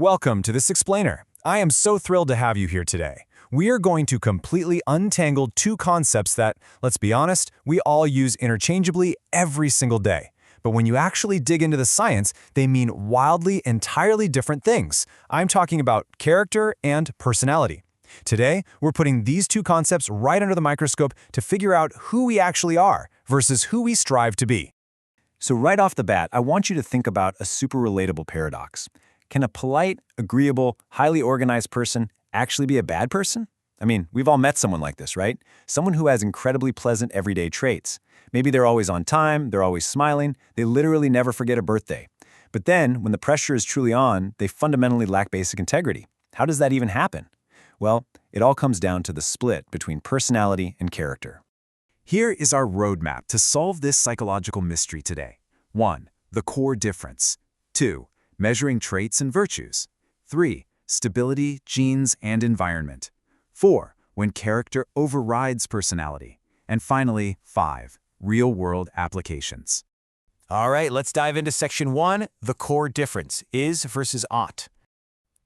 Welcome to this explainer. I am so thrilled to have you here today. We are going to completely untangle two concepts that, let's be honest, we all use interchangeably every single day. But when you actually dig into the science, they mean wildly, entirely different things. I'm talking about character and personality. Today, we're putting these two concepts right under the microscope to figure out who we actually are versus who we strive to be. So right off the bat, I want you to think about a super relatable paradox. Can a polite, agreeable, highly organized person actually be a bad person? I mean, we've all met someone like this, right? Someone who has incredibly pleasant everyday traits. Maybe they're always on time, they're always smiling, they literally never forget a birthday. But then, when the pressure is truly on, they fundamentally lack basic integrity. How does that even happen? Well, it all comes down to the split between personality and character. Here is our roadmap to solve this psychological mystery today. 1. The core difference. 2. Measuring traits and virtues. 3. Stability, genes, and environment. 4. When character overrides personality. And finally, 5. Real-world applications. All right, let's dive into section 1, the core difference, is versus ought.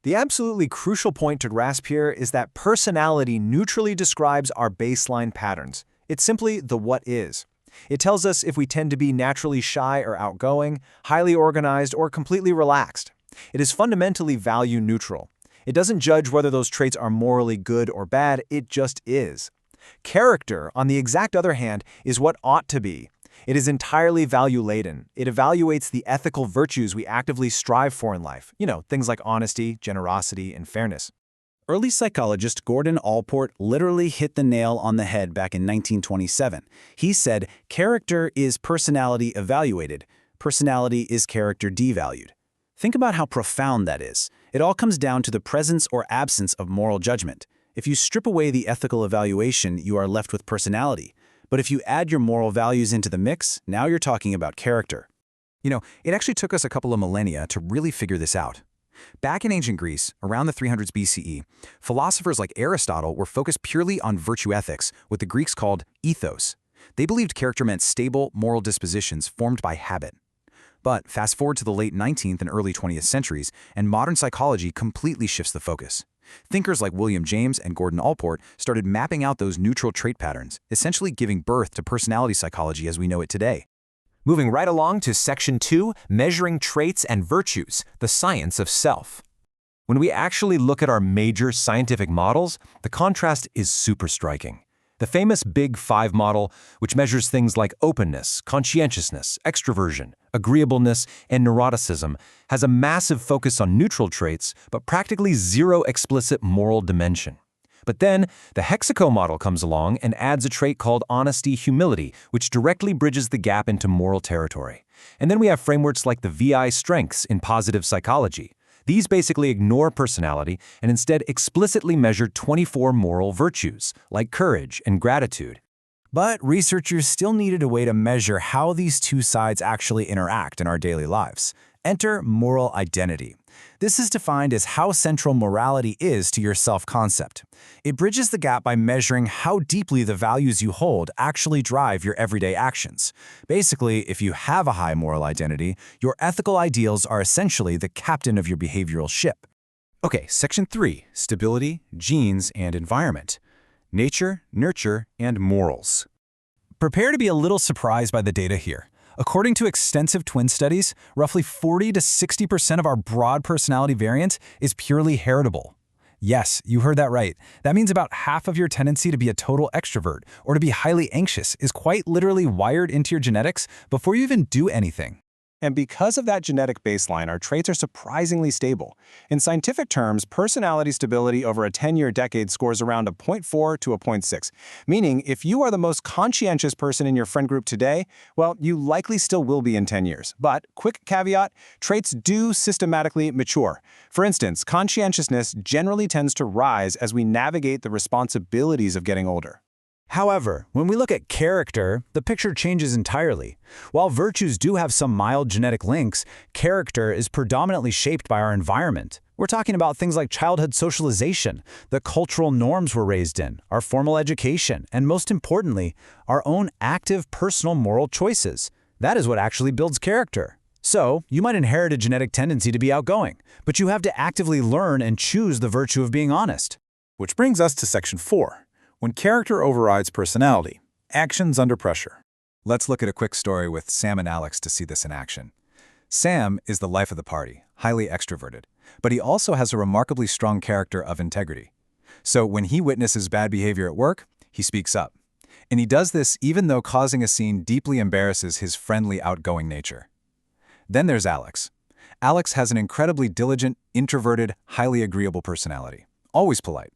The absolutely crucial point to grasp here is that personality neutrally describes our baseline patterns. It's simply the what is. It tells us if we tend to be naturally shy or outgoing, highly organized, or completely relaxed. It is fundamentally value neutral. It doesn't judge whether those traits are morally good or bad, it just is. Character, on the exact other hand, is what ought to be. It is entirely value-laden. It evaluates the ethical virtues we actively strive for in life. Things like honesty, generosity, and fairness. Early psychologist Gordon Allport literally hit the nail on the head back in 1927. He said, "Character is personality evaluated. Personality is character devalued." Think about how profound that is. It all comes down to the presence or absence of moral judgment. If you strip away the ethical evaluation, you are left with personality. But if you add your moral values into the mix, now you're talking about character. It actually took us a couple of millennia to really figure this out. Back in ancient Greece, around the 300s BCE, philosophers like Aristotle were focused purely on virtue ethics, what the Greeks called ethos. They believed character meant stable, moral dispositions formed by habit. But fast forward to the late 19th and early 20th centuries, and modern psychology completely shifts the focus. Thinkers like William James and Gordon Allport started mapping out those neutral trait patterns, essentially giving birth to personality psychology as we know it today. Moving right along to section 2, measuring traits and virtues, the science of self. When we actually look at our major scientific models, the contrast is super striking. The famous Big Five model, which measures things like openness, conscientiousness, extroversion, agreeableness, and neuroticism, has a massive focus on neutral traits, but practically zero explicit moral dimension. But then, the Hexaco model comes along and adds a trait called honesty-humility, which directly bridges the gap into moral territory. And then we have frameworks like the VI strengths in positive psychology. These basically ignore personality and instead explicitly measure 24 moral virtues, like courage and gratitude. But researchers still needed a way to measure how these two sides actually interact in our daily lives. Enter moral identity. This is defined as how central morality is to your self-concept. It bridges the gap by measuring how deeply the values you hold actually drive your everyday actions. Basically, if you have a high moral identity, your ethical ideals are essentially the captain of your behavioral ship. Okay, section 3, stability, genes, and environment. Nature, nurture, and morals. Prepare to be a little surprised by the data here. According to extensive twin studies, roughly 40 to 60% of our broad personality variant is purely heritable. Yes, you heard that right. That means about half of your tendency to be a total extrovert or to be highly anxious is quite literally wired into your genetics before you even do anything. And because of that genetic baseline, our traits are surprisingly stable. In scientific terms, personality stability over a 10-year decade scores around a 0.4 to a 0.6, meaning if you are the most conscientious person in your friend group today, well, you likely still will be in 10 years. But, quick caveat, traits do systematically mature. For instance, conscientiousness generally tends to rise as we navigate the responsibilities of getting older. However, when we look at character, the picture changes entirely. While virtues do have some mild genetic links, character is predominantly shaped by our environment. We're talking about things like childhood socialization, the cultural norms we're raised in, our formal education, and most importantly, our own active personal moral choices. That is what actually builds character. So, you might inherit a genetic tendency to be outgoing, but you have to actively learn and choose the virtue of being honest. Which brings us to Section 4, when character overrides personality, actions under pressure. Let's look at a quick story with Sam and Alex to see this in action. Sam is the life of the party, highly extroverted, but he also has a remarkably strong character of integrity. So when he witnesses bad behavior at work, he speaks up. And he does this even though causing a scene deeply embarrasses his friendly, outgoing nature. Then there's Alex. Alex has an incredibly diligent, introverted, highly agreeable personality, always polite.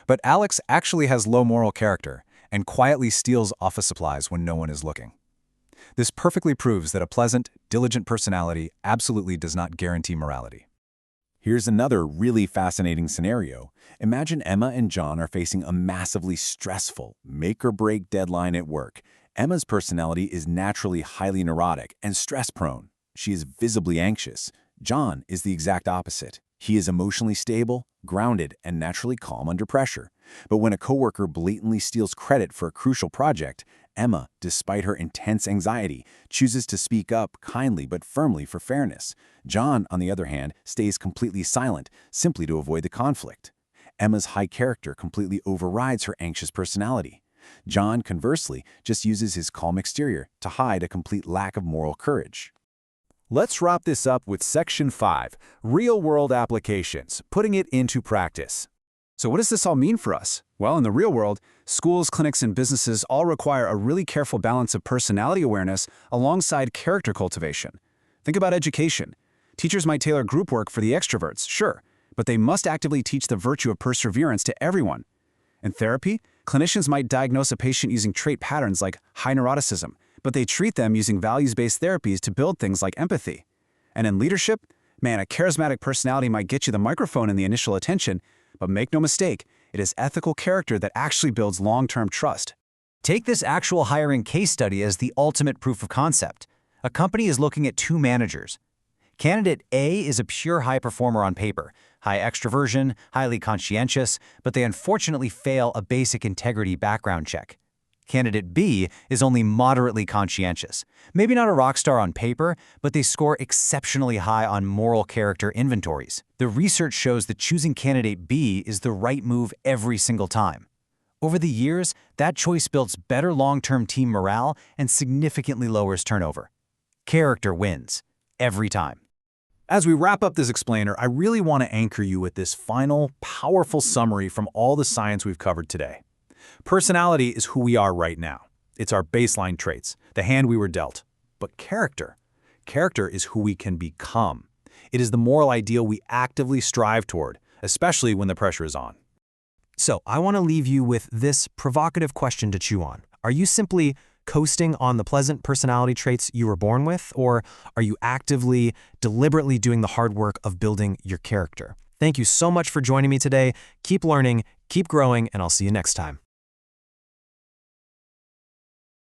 But Alex actually has low moral character and quietly steals office supplies when no one is looking. This perfectly proves that a pleasant, diligent personality absolutely does not guarantee morality. Here's another really fascinating scenario. Imagine Emma and John are facing a massively stressful, make-or-break deadline at work. Emma's personality is naturally highly neurotic and stress-prone. She is visibly anxious. John is the exact opposite. He is emotionally stable, grounded, and naturally calm under pressure. But when a coworker blatantly steals credit for a crucial project, Emma, despite her intense anxiety, chooses to speak up kindly but firmly for fairness. John, on the other hand, stays completely silent, simply to avoid the conflict. Emma's high character completely overrides her anxious personality. John, conversely, just uses his calm exterior to hide a complete lack of moral courage. Let's wrap this up with Section 5, Real-World Applications, putting it into practice. So what does this all mean for us? Well, in the real world, schools, clinics, and businesses all require a really careful balance of personality awareness alongside character cultivation. Think about education. Teachers might tailor group work for the extroverts, sure, but they must actively teach the virtue of perseverance to everyone. In therapy, clinicians might diagnose a patient using trait patterns like high neuroticism, but they treat them using values-based therapies to build things like empathy. And in leadership, man, a charismatic personality might get you the microphone and the initial attention, but make no mistake, it is ethical character that actually builds long-term trust. Take this actual hiring case study as the ultimate proof of concept. A company is looking at 2 managers. Candidate A is a pure high performer on paper, high extroversion, highly conscientious, but they unfortunately fail a basic integrity background check. Candidate B is only moderately conscientious. Maybe not a rock star on paper, but they score exceptionally high on moral character inventories. The research shows that choosing candidate B is the right move every single time. Over the years, that choice builds better long-term team morale and significantly lowers turnover. Character wins, every time. As we wrap up this explainer, I really want to anchor you with this final, powerful summary from all the science we've covered today. Personality is who we are right now. It's our baseline traits, the hand we were dealt. But character is who we can become. It is the moral ideal we actively strive toward, especially when the pressure is on. So I want to leave you with this provocative question to chew on. Are you simply coasting on the pleasant personality traits you were born with, or are you actively, deliberately doing the hard work of building your character? Thank you so much for joining me today. Keep learning, keep growing, and I'll see you next time.